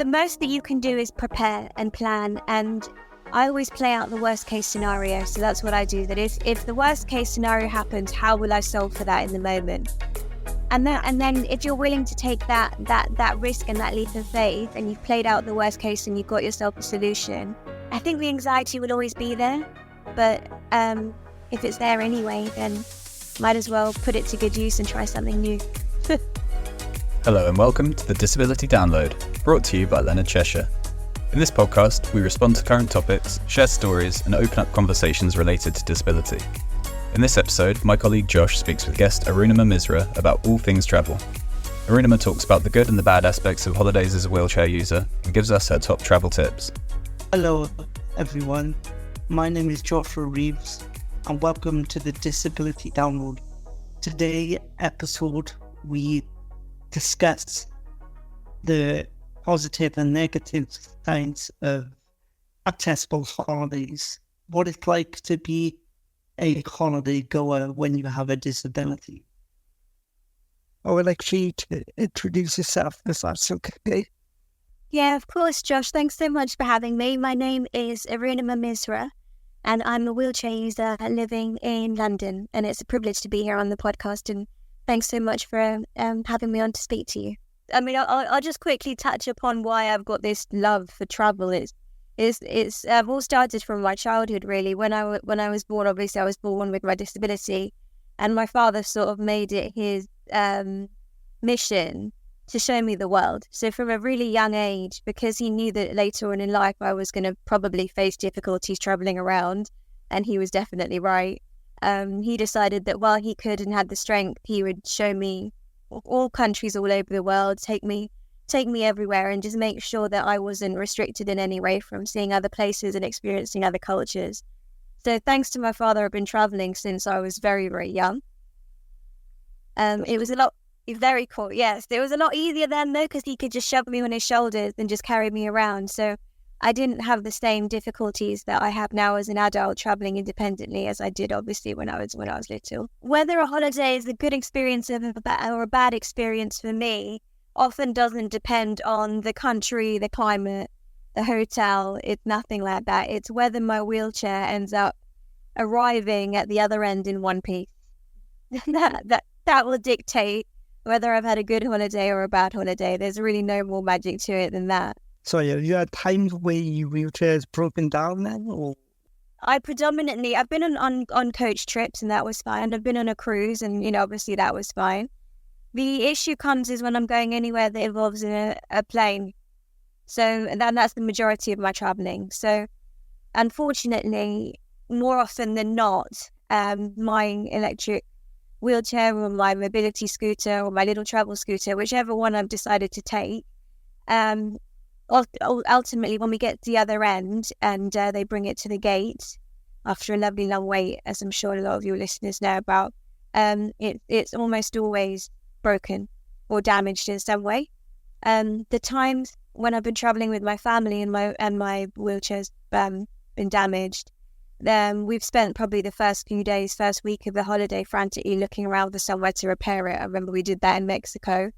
the most that you can do is prepare and plan, and I always play out the worst case scenario. So that's what I do, that if the worst case scenario happens, how will I solve for that in the moment? And then if you're willing to take that risk and that leap of faith, and you've played out the worst case and you've got yourself a solution, I think the anxiety will always be there. But if it's there anyway, then might as well put it to good use and try something new. Hello and welcome to the Disability Download, brought to you by Leonard, Cheshire. In this podcast, we respond to current topics, share stories, and open up conversations related to disability. In this episode, my colleague Josh speaks with guest Arunima Misra about all things travel. Arunima talks about the good and the bad aspects of holidays as a wheelchair user and gives us her top travel tips. Hello everyone, my name is Joshua Reeves and welcome to the Disability Download. Today's episode we discuss the positive and negative sides of accessible holidays, what it's like to be a holiday goer when you have a disability. I would like you to introduce yourself, if that's okay. Yeah, of course, Josh. Thanks so much for having me. My name is Arunima Misra, and I'm a wheelchair user living in London, and it's a privilege to be here on the podcast, and thanks so much for having me on to speak to you. I mean, I'll just quickly touch upon why I've got this love for travel. It's all started from my childhood, really. When I was born, obviously I was born with my disability, and my father sort of made it his mission to show me the world. So from a really young age, because he knew that later on in life I was going to probably face difficulties traveling around, and he was definitely right, he decided that while he could and had the strength, he would show me all countries all over the world, take me everywhere, and just make sure that I wasn't restricted in any way from seeing other places and experiencing other cultures. So thanks to my father, I've been traveling since I was very, very young. It was very cool, yes. It was a lot easier then, though, because he could just shove me on his shoulders and just carry me around. So I didn't have the same difficulties that I have now as an adult traveling independently as I did, obviously, when I was little. Whether a holiday is a good experience or a bad experience for me often doesn't depend on the country, the climate, the hotel. It's nothing like that. It's whether my wheelchair ends up arriving at the other end in one piece. That will dictate whether I've had a good holiday or a bad holiday. There's really no more magic to it than that. So you had times where your wheelchair is broken down then? Or? I've been on coach trips, and that was fine. I've been on a cruise, and obviously that was fine. The issue comes is when I'm going anywhere that involves a plane. So that's the majority of my traveling. So unfortunately, more often than not, my electric wheelchair or my mobility scooter or my little travel scooter, whichever one I've decided to take, ultimately when we get to the other end and they bring it to the gate after a lovely long wait, as I'm sure a lot of your listeners know about, it's almost always broken or damaged in some way. The times when I've been traveling with my family and my wheelchair's been damaged, we've spent probably the first week of the holiday frantically looking around for somewhere to repair it. I remember we did that in Mexico.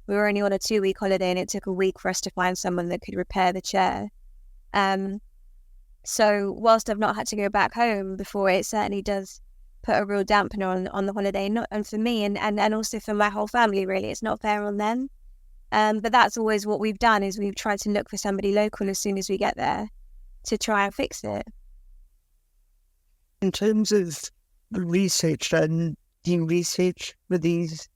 We were only on a 2-week holiday, and it took a week for us to find someone that could repair the chair. So whilst I've not had to go back home before, it certainly does put a real dampener on the holiday, and for me and also for my whole family, really. It's not fair on them. But that's always what we've done, is we've tried to look for somebody local as soon as we get there to try and fix it. In terms of the research, do you research for these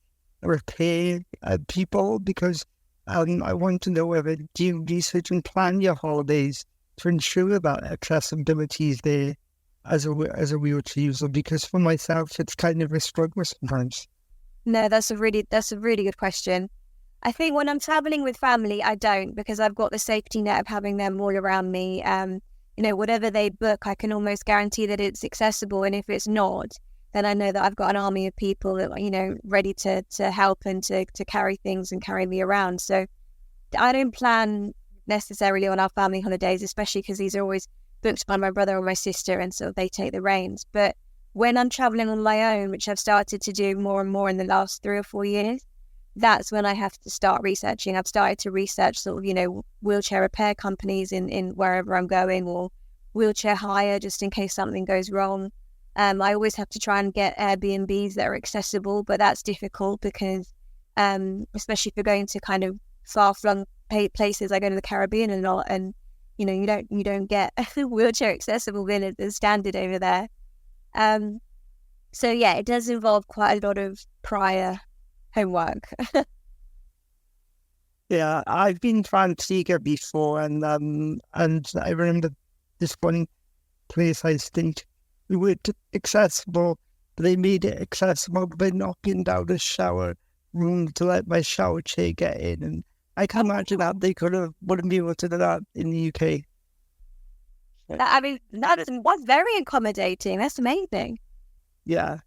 repair people? Because I want to know whether do you research and plan your holidays to ensure that accessibility is there as a wheelchair user? Because for myself, it's kind of a struggle sometimes. No, that's a really good question. I think when I'm traveling with family, I don't, because I've got the safety net of having them all around me. Whatever they book, I can almost guarantee that it's accessible. And if it's not, then I know that I've got an army of people that, ready to help and to carry things and carry me around. So I don't plan necessarily on our family holidays, especially because these are always booked by my brother or my sister, and so they take the reins. But when I'm traveling on my own, which I've started to do more and more in the last 3 or 4 years, that's when I have to start researching. I've started to research sort of, wheelchair repair companies in wherever I'm going, or wheelchair hire just in case something goes wrong. I always have to try and get Airbnbs that are accessible, but that's difficult because especially if you're going to kind of far-flung places. I go to the Caribbean a lot, and you don't get wheelchair accessible villas as standard over there. So yeah, it does involve quite a lot of prior homework. Yeah, I've been to Antigua before, and I remember this one place I stayed. We were accessible, but they made it accessible by knocking down a shower room to let my shower chair get in, and I can't imagine that they wouldn't be able to do that in the UK. I mean, that's very accommodating. That's amazing. Yeah,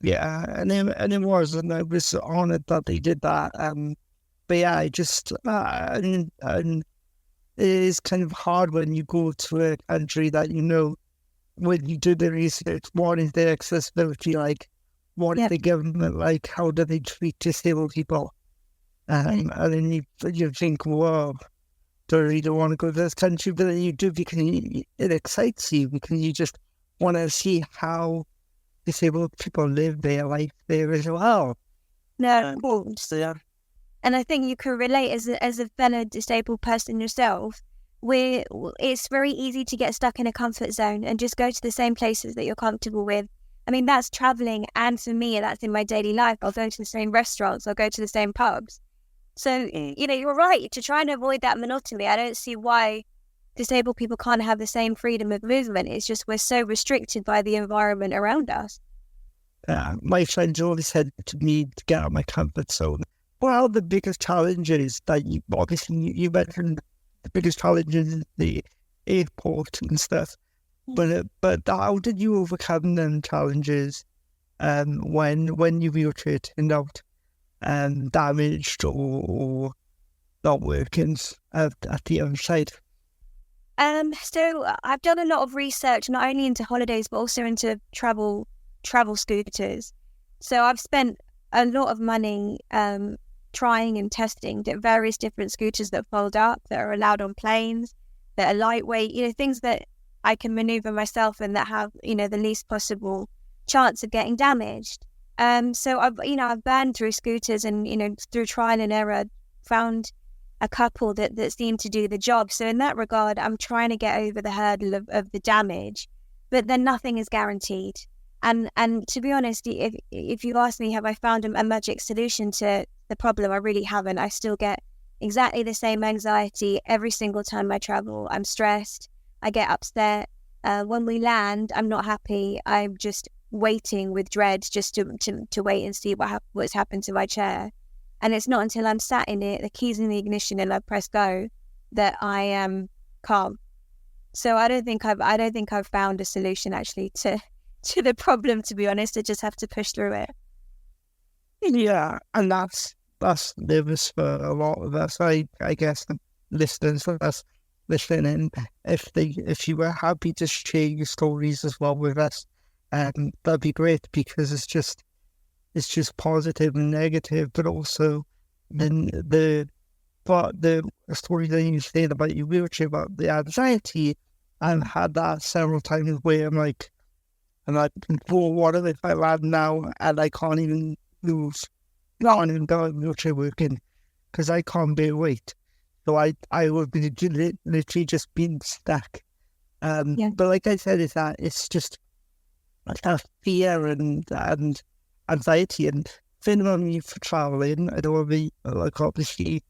and it was, and I was honoured that they did that. But yeah, I just and it is kind of hard when you go to a country that when you do the research, what is their accessibility like? What is the government like? How do they treat disabled people? And then you think, whoa, don't really want to go to this country, but then you do because it excites you, because you just want to see how disabled people live their life there as well. No, of course. Yeah. And I think you can relate as a fellow disabled person yourself. It's very easy to get stuck in a comfort zone and just go to the same places that you're comfortable with. I mean, that's traveling, and for me, that's in my daily life. I'll go to the same restaurants, I'll go to the same pubs. So, you're right, to try and avoid that monotony. I don't see why disabled people can't have the same freedom of movement. It's just we're so restricted by the environment around us. My friends always said to me to get out of my comfort zone. What are the biggest challenges that you mentioned? The biggest challenges is the airport and stuff. But how did you overcome them challenges when your wheelchair turned out damaged or not working at the other side? So I've done a lot of research, not only into holidays but also into travel scooters. So I've spent a lot of money trying and testing various different scooters that fold up, that are allowed on planes, that are lightweight, things that I can maneuver myself and that have, the least possible chance of getting damaged. So I've burned through scooters and, through trial and error, found a couple that seem to do the job. So in that regard, I'm trying to get over the hurdle of the damage, but then nothing is guaranteed. And to be honest, if you ask me, have I found a magic solution to the problem? I really haven't. I still get exactly the same anxiety every single time I travel. I'm stressed. I get upset. When we land, I'm not happy. I'm just waiting with dread just to wait and see what's happened to my chair. And it's not until I'm sat in it, the keys in the ignition, and I press go, that I am calm. So I don't think I've found a solution actually to the problem, to be honest. I just have to push through it. Yeah, and that's nervous for a lot of us. I guess the listeners for us listening, if you were happy to share your stories as well with us, that'd be great, because it's just positive and negative, but also then the story that you said about your wheelchair, about the anxiety. I've had that several times where I'm like, well, what if I land now and I can't even move? I can't even go in wheelchair working because I can't bear weight. So I would be literally just being stuck. But like I said, it's just that fear and anxiety, and thinking on me for traveling. I don't want to be like, obviously,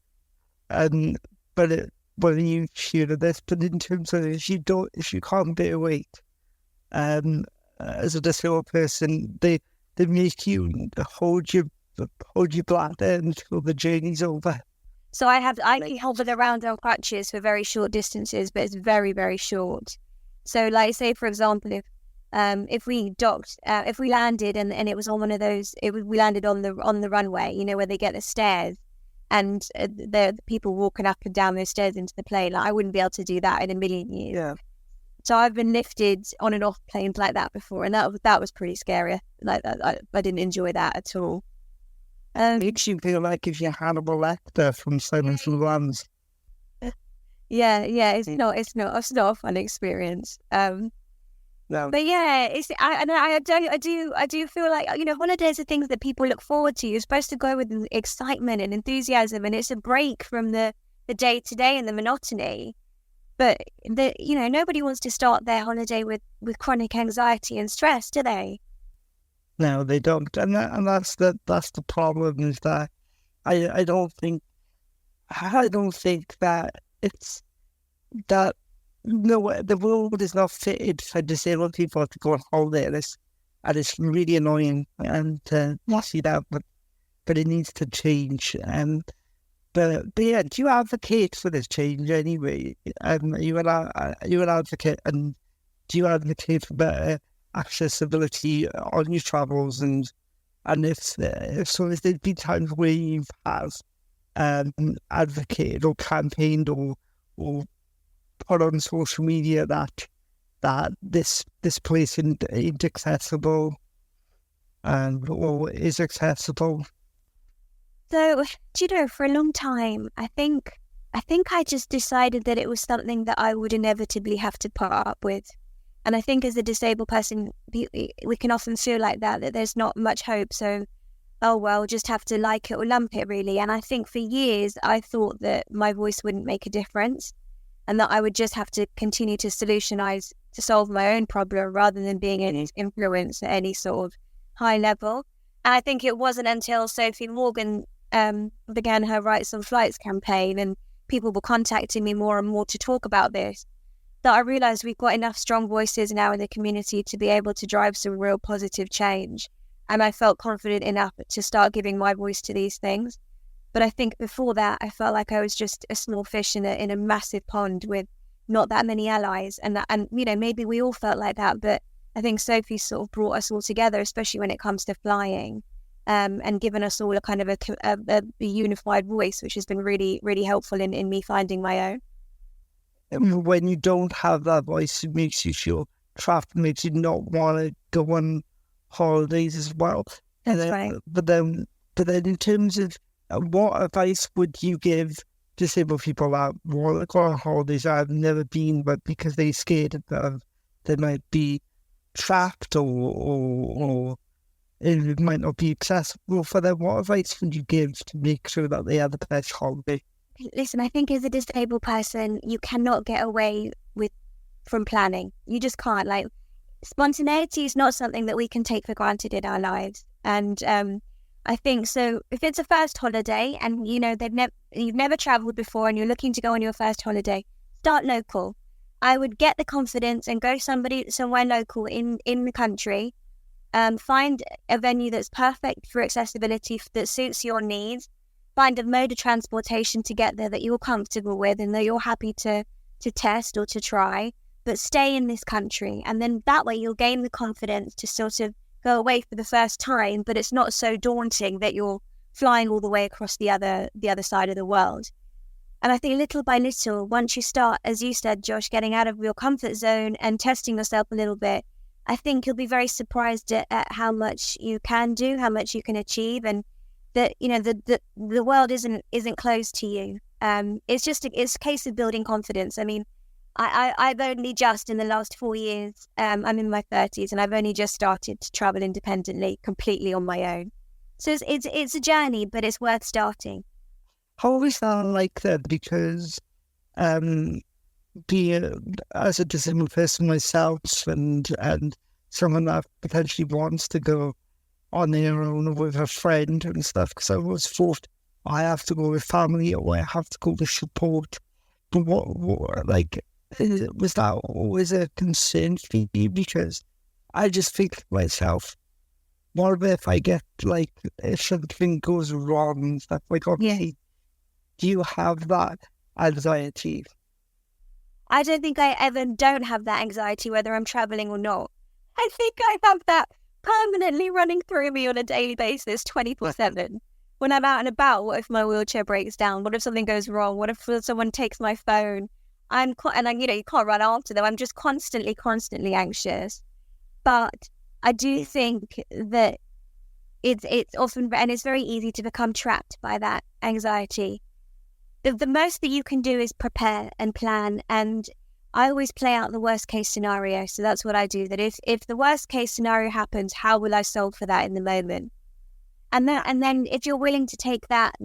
but when you share this, but in terms of if you can't bear weight, as a disabled person, they make you hold your bladder until the journey's over. So I can hover around on crutches for very short distances, but it's very, very short. So like, say for example, if we docked, if we landed and it was on one of those, we landed on the runway, where they get the stairs, and the people walking up and down those stairs into the plane. Like, I wouldn't be able to do that in a million years. Yeah. So I've been lifted on and off planes like that before, and that was pretty scary. Like that, I didn't enjoy that at all. Makes you feel like if you're Hannibal Lecter from Silence of the Lambs. Yeah, it's not a fun experience. No. But yeah, I do feel like, holidays are things that people look forward to. You're supposed to go with excitement and enthusiasm, and it's a break from the day to day and the monotony. But nobody wants to start their holiday with chronic anxiety and stress, do they? No, they don't, and that's the problem. Is that I don't think that it's that. No, the world is not fitted for disabled people to go on holiday, and it's really annoying. And I see that, but it needs to change. But yeah, do you advocate for this change anyway? Are you an advocate, and do you advocate for better accessibility on your travels? And if there's been times where you have advocated or campaigned or put on social media that this place ain't accessible or is accessible. So, for a long time, I think I just decided that it was something that I would inevitably have to put up with. And I think as a disabled person, we can often feel like that there's not much hope. So, oh, well, just have to like it or lump it, really. And I think for years, I thought that my voice wouldn't make a difference and that I would just have to continue to solutionize to solve my own problem rather than being an influence at any sort of high level. And I think it wasn't until Sophie Morgan began her Rights on Flights campaign and people were contacting me more and more to talk about this, that I realised we've got enough strong voices now in the community to be able to drive some real positive change. And I felt confident enough to start giving my voice to these things. But I think before that, I felt like I was just a small fish in a massive pond with not that many allies. And maybe we all felt like that. But I think Sophie sort of brought us all together, especially when it comes to flying, and given us all a kind of a unified voice, which has been really, really helpful in me finding my own. And when you don't have that voice, it makes you feel trapped, makes you not want to go on holidays as well. That's right. But then in terms of what advice would you give disabled people that want to go on holidays that have never been, but because they're scared that they might be trapped or it might not be accessible for them? What advice would you give to make sure that they have the best holiday? Listen, I think as a disabled person, you cannot get away from planning. You just can't. Like, spontaneity is not something that we can take for granted in our lives. And I think so. If it's a first holiday and you've never travelled before and you're looking to go on your first holiday, start local. I would get the confidence and go somewhere local in the country. Find a venue that's perfect for accessibility, that suits your needs. Find a mode of transportation to get there that you're comfortable with and that you're happy to test or to try, but stay in this country. And then that way you'll gain the confidence to sort of go away for the first time, but it's not so daunting that you're flying all the way across the other side of the world. And I think little by little, once you start, as you said, Josh, getting out of your comfort zone and testing yourself a little bit, I think you'll be very surprised at how much you can do, how much you can achieve, and that the world isn't closed to you. It's a case of building confidence. I mean, I've only just in the last 4 years, I'm in my 30s, and I've only just started to travel independently, completely on my own. So it's a journey, but it's worth starting. How is that like that? Because being as a disabled person myself and someone that potentially wants to go on their own with a friend and stuff, because I was thought I have to go with family or I have to go with support. But was that always a concern for you? Because I just think to myself, what if I get, if something goes wrong and stuff, obviously, do you have that anxiety? I don't think I ever don't have that anxiety, whether I'm travelling or not. I think I have that permanently running through me on a daily basis, 24/7. When I'm out and about, what if my wheelchair breaks down? What if something goes wrong? What if someone takes my phone? You can't run after them. I'm just constantly anxious. But I do think that it's often, and it's very easy to become trapped by that anxiety. The most that you can do is prepare and plan, and I always play out the worst case scenario. So that's what I do, that if the worst case scenario happens, how will I solve for that in the moment? And then if you're willing to take that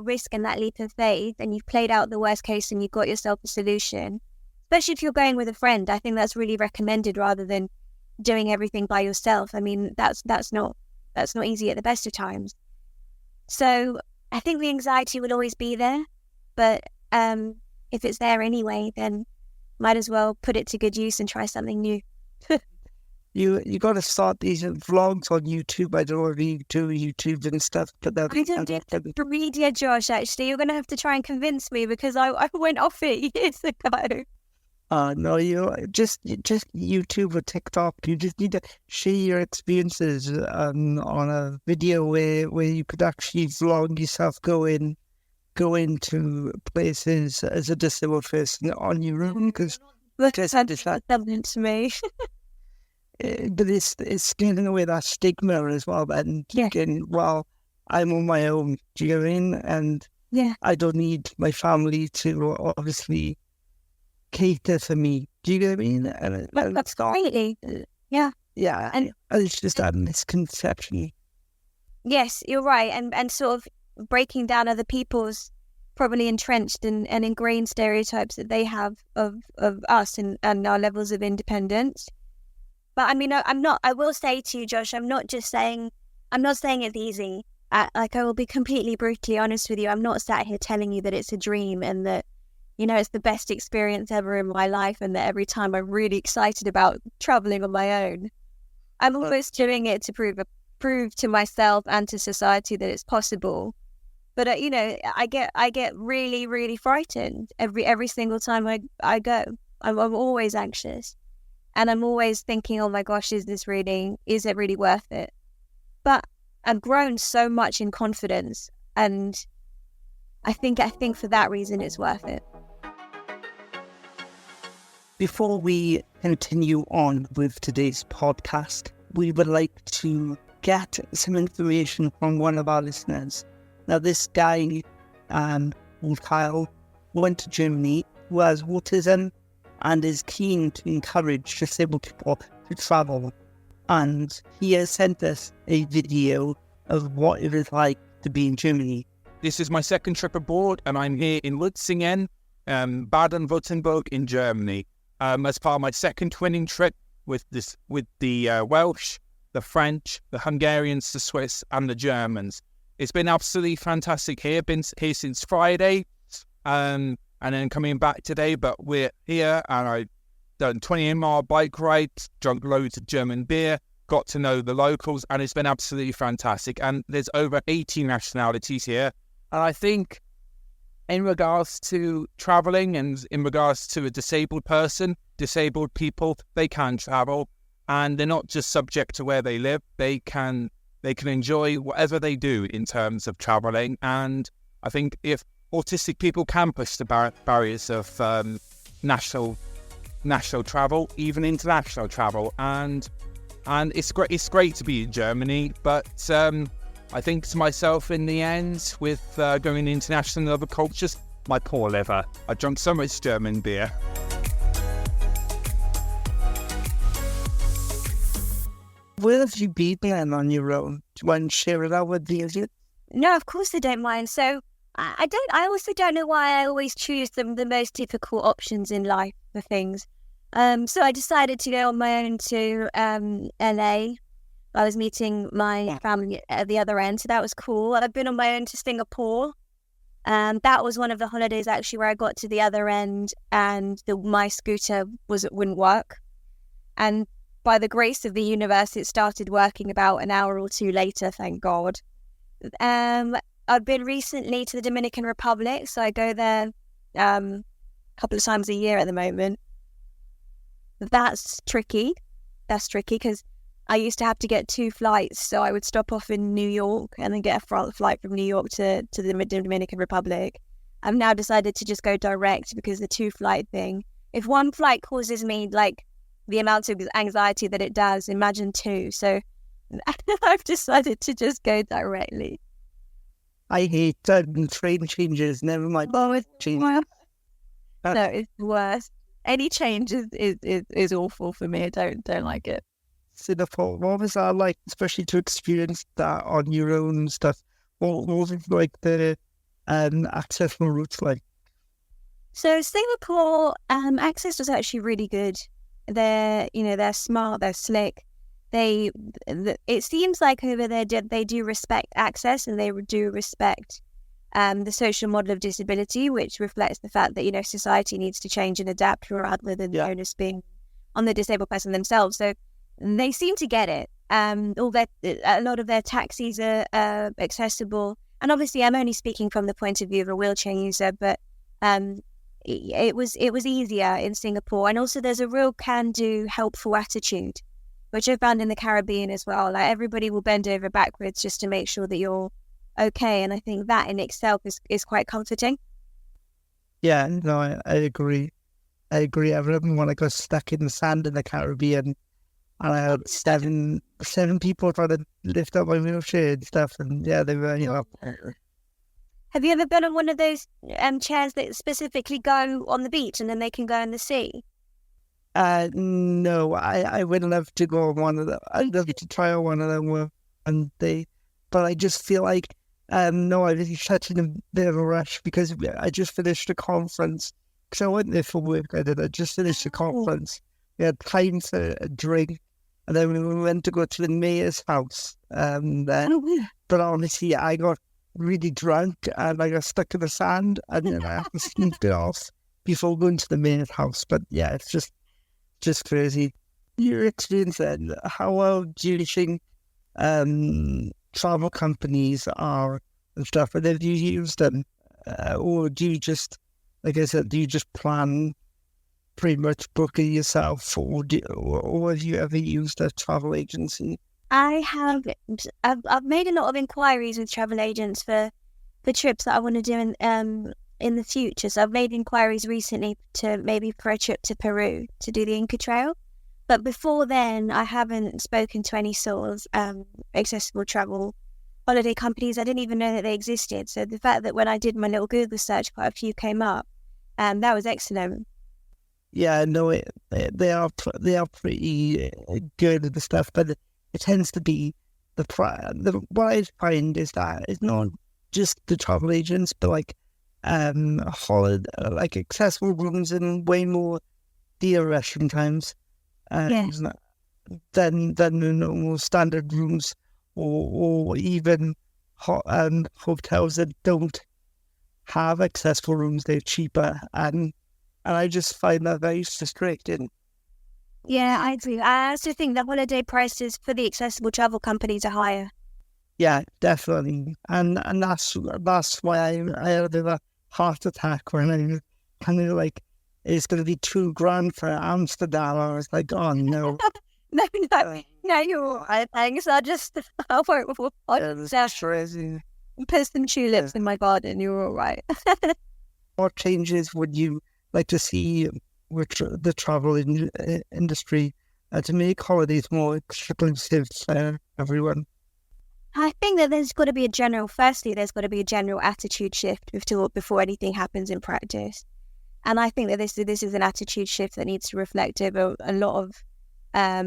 risk and that leap of faith, and you've played out the worst case and you've got yourself a solution, especially if you're going with a friend, I think that's really recommended rather than doing everything by yourself. I mean, that's not easy at the best of times. So I think the anxiety will always be there, but if it's there anyway, then might as well put it to good use and try something new. You got to start these vlogs on YouTube. I don't know if you do YouTube and stuff. But I don't do social media, Josh, actually. You're going to have to try and convince me, because I went off it years ago. No, just YouTube or TikTok. You just need to share your experiences on a video where you could actually vlog yourself going to places as a disabled person on your own. Because that's something to me. But it's getting away that stigma as well. And well, I'm on my own. Do you know what I mean? And I don't need my family to obviously cater for me. Do you know what I mean? And that's completely. Yeah. And it's just that misconception. Yes, you're right. And sort of breaking down other people's probably entrenched and ingrained stereotypes that they have of us and our levels of independence. But I mean, I will say to you, Josh, I'm not saying it's easy. I will be completely brutally honest with you. I'm not sat here telling you that it's a dream and that, it's the best experience ever in my life and that every time I'm really excited about traveling on my own. I'm almost doing it to prove to myself and to society that it's possible. But, I get really, really frightened every single time I go. I'm always anxious. And I'm always thinking, oh my gosh, is it really worth it? But I've grown so much in confidence, and I think for that reason it's worth it. Before we continue on with today's podcast, we would like to get some information from one of our listeners. Now, this guy, called Kyle, went to Germany, who has autism, and is keen to encourage disabled people to travel. And he has sent us a video of what it is like to be in Germany. This is my second trip abroad, and I'm here in Lutzingen, Baden-Württemberg in Germany, as part of my second twinning trip with the Welsh, the French, the Hungarians, the Swiss, and the Germans. It's been absolutely fantastic here. Been here since Friday, and then coming back today, but we're here, and I've done 28-mile bike rides, drunk loads of German beer, got to know the locals, and it's been absolutely fantastic. And there's over 80 nationalities here. And I think in regards to traveling and in regards to a disabled person, disabled people, they can travel, and they're not just subject to where they live. They can enjoy whatever they do in terms of traveling. And I think if autistic people can push the barriers of national travel, even international travel, and it's great to be in Germany. But I think to myself in the end, with going international in other cultures, my poor liver. I drunk so much German beer. Where have you been then on your own? Do you want to share it out with the audience? No, of course I don't mind. So I also don't know why I always choose the most difficult options in life for things. So I decided to go on my own to LA. I was meeting my family at the other end, so that was cool. I've been on my own to Singapore. That was one of the holidays actually where I got to the other end and my scooter wouldn't work. And by the grace of the universe, it started working about an hour or two later, thank God. I've been recently to the Dominican Republic, so I go there a couple of times a year at the moment. That's tricky because I used to have to get 2 flights, so I would stop off in New York and then get a flight from New York to the Dominican Republic. I've now decided to just go direct because the 2-flight thing, if 1 flight causes me like the amount of anxiety that it does, imagine 2. So I've decided to just go directly. I hate train changes. Never mind. Oh, it's change. no, it's the worst. Any change is awful for me. I don't like it. Singapore. What was that like, especially to experience that on your own and stuff? What was it like the accessible routes like? So Singapore, access was actually really good. They're smart, they're slick. It seems like over there they do respect access, and they do respect the social model of disability, which reflects the fact that society needs to change and adapt rather than the onus being on the disabled person themselves. So they seem to get it. A lot of their taxis are accessible, and obviously I'm only speaking from the point of view of a wheelchair user, but it was easier in Singapore. And also there's a real can-do, helpful attitude, which I found in the Caribbean as well. Like, everybody will bend over backwards just to make sure that you're okay, and I think that in itself is quite comforting. Yeah, no, I agree. I remember when I got stuck in the sand in the Caribbean, and I had seven people trying to lift up my wheelchair and stuff, and yeah, they were, Have you ever been on one of those chairs that specifically go on the beach and then they can go in the sea? No, I would love to go on one of them. I'd love to try on one of them but I just feel like, no, I was such in a bit of a rush because I just finished a conference. Because I went there for work, I just finished a conference. We had time for a drink, and then we went to go to the mayor's house. But honestly, I got really drunk and I got stuck in the sand, and then I had to sneak it off before going to the mayor's house. But yeah, it's just crazy. Your experience then, how well do you think travel companies are and stuff, and have you used them? Or do you just, like I said, do you just plan pretty much booking yourself, or have you ever used a travel agency? I have. I've made a lot of inquiries with travel agents for trips that I want to do in the future. So I've made inquiries recently to maybe for a trip to Peru to do the Inca Trail. But before then, I haven't spoken to any sort of accessible travel holiday companies. I didn't even know that they existed. So the fact that when I did my little Google search, quite a few came up, that was excellent. Yeah, no, they are pretty good at the stuff, but it tends to be what I find is that it's not just the travel agents, but like like accessible rooms and way more dear sometimes than the normal standard rooms, or even hotels that don't have accessible rooms. They're cheaper, and I just find that very frustrating. Yeah, I agree. I also think the holiday prices for the accessible travel companies are higher. Yeah, definitely, and that's why I had a bit of a heart attack when I kind of like, it's going to be $2,000 for Amsterdam. I was like, oh no. No, you're all right. Thanks. I won't crazy. put some tulips in my garden. You're all right. What changes would you like to see with the travel industry to make holidays more exclusive for everyone? I think that there's got to be a general attitude shift before anything happens in practice. And I think that this is an attitude shift that needs to reflect over a lot of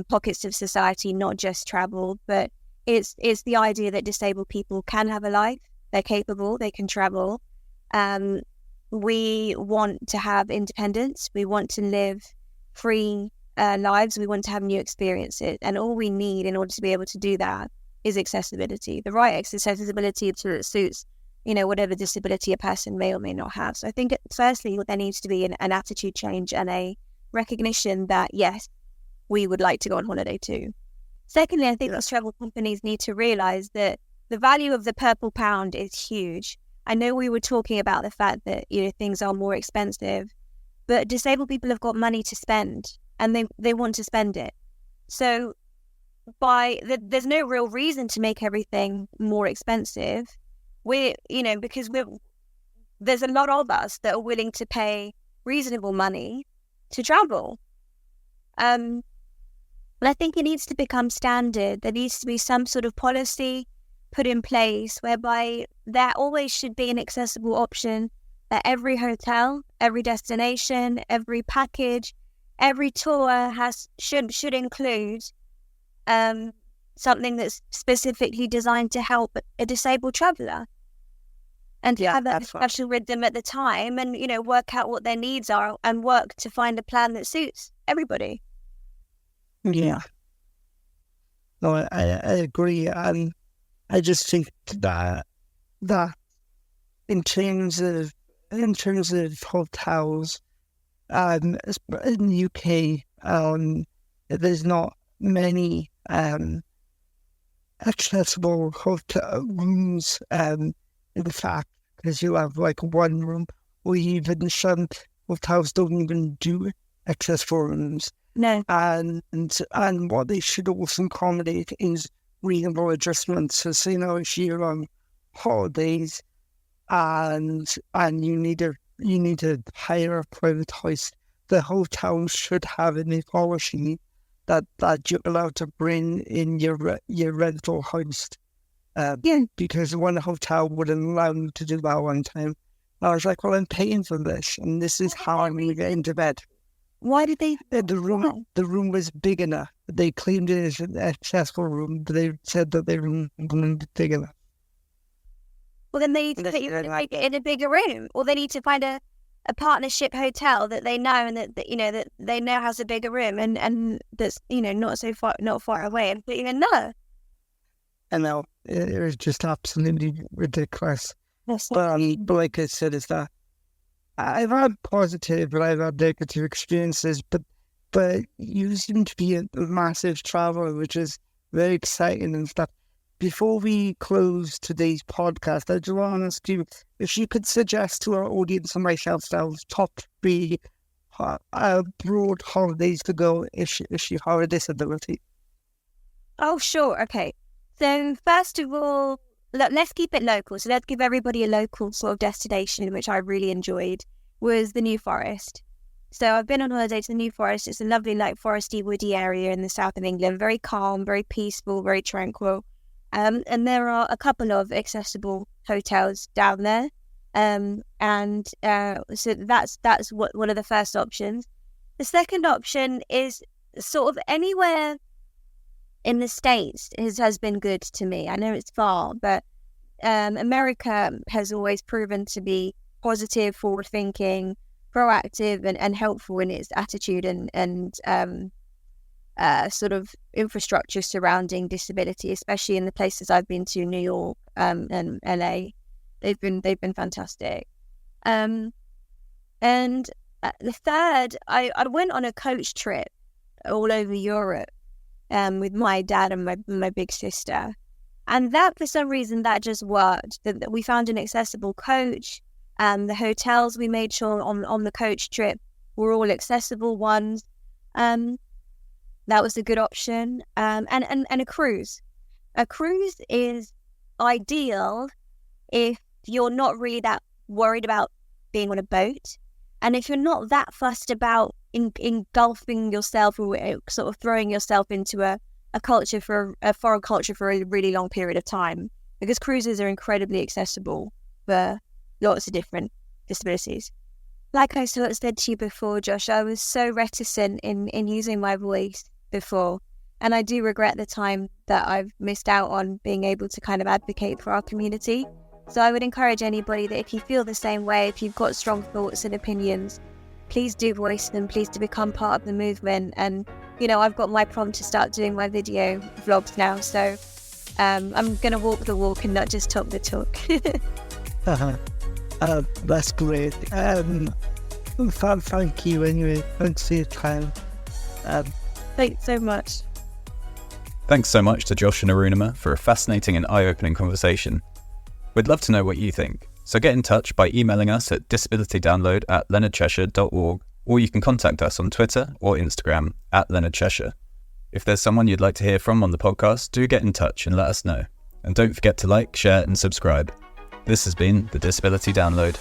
pockets of society, not just travel, but it's the idea that disabled people can have a life, they're capable, they can travel. We want to have independence, we want to live free lives, we want to have new experiences, and all we need in order to be able to do that is accessibility, the right accessibility that suits, whatever disability a person may or may not have. So I think firstly, there needs to be an attitude change and a recognition that, yes, we would like to go on holiday too. Secondly, I think those travel companies need to realise that the value of the purple pound is huge. I know we were talking about the fact that, things are more expensive, but disabled people have got money to spend and they want to spend it. So there's no real reason to make everything more expensive. Because there's a lot of us that are willing to pay reasonable money to travel. But I think it needs to become standard. There needs to be some sort of policy put in place whereby there always should be an accessible option that every hotel, every destination, every package, every tour should include something that's specifically designed to help a disabled traveller. And to have that discussion with them at the time and, work out what their needs are and work to find a plan that suits everybody. Yeah. No, I agree. And I just think that in terms of hotels, in the UK, there's not many accessible hotel rooms. In fact, because you have like one room, or even some hotels don't even do accessible rooms. No. And what they should also accommodate is reasonable adjustments. So, if you're on holidays and you need to hire a private house, the hotel should have a policy that you're allowed to bring in your rental house. Because one hotel wouldn't allow me to do that one time. I was like, well, I'm paying for this, and this is how I'm going to get into bed. Why did they? The room was big enough. They claimed it as an accessible room, but they said that their room wasn't big enough. Well, then they need to put you in a bigger room, or they need to find a partnership hotel that they know and that they know has a bigger room and that's not far away, and put you in there. I know, it was just absolutely ridiculous. But like I said, it's that I've had positive and I've had negative experiences, but you seem to be a massive traveler, which is very exciting and stuff. Before we close today's podcast, I just want to ask you if you could suggest to our audience and myself top 3 broad holidays to go if you have a disability. Oh, sure. Okay. So first of all, let's keep it local. So let's give everybody a local sort of destination, which I really enjoyed, was the New Forest. So I've been on holiday to the New Forest. It's a lovely, foresty, woody area in the south of England. Very calm, very peaceful, very tranquil. And there are a couple of accessible hotels down there. So that's one of the first options. The second option is sort of anywhere in the States has been good to me. I know it's far, but America has always proven to be positive, forward-thinking, proactive, and helpful in its attitude and sort of infrastructure surrounding disability, especially in the places I've been to, New York and LA. They've been fantastic. And the third, I went on a coach trip all over Europe with my dad and my big sister. And that, for some reason, that just worked. That we found an accessible coach. The hotels we made sure on the coach trip were all accessible ones. That was a good option. And a cruise. A cruise is ideal if you're not really that worried about being on a boat. And if you're not that fussed about engulfing yourself or sort of throwing yourself into a foreign culture for a really long period of time, because cruises are incredibly accessible for lots of different disabilities. Like I said to you before, Josh, I was so reticent in using my voice before, and I do regret the time that I've missed out on being able to kind of advocate for our community. So I would encourage anybody that if you feel the same way, if you've got strong thoughts and opinions, please do voice them, please to become part of the movement. And, I've got my prompt to start doing my video vlogs now. So I'm going to walk the walk and not just talk the talk. That's great. Thank you anyway. Thanks for your time. Thanks so much. Thanks so much to Josh and Arunima for a fascinating and eye-opening conversation. We'd love to know what you think, so get in touch by emailing us at disabilitydownload@leonardcheshire.org, or you can contact us on Twitter or Instagram @LeonardCheshire. If there's someone you'd like to hear from on the podcast, do get in touch and let us know. And don't forget to like, share and subscribe. This has been the Disability Download.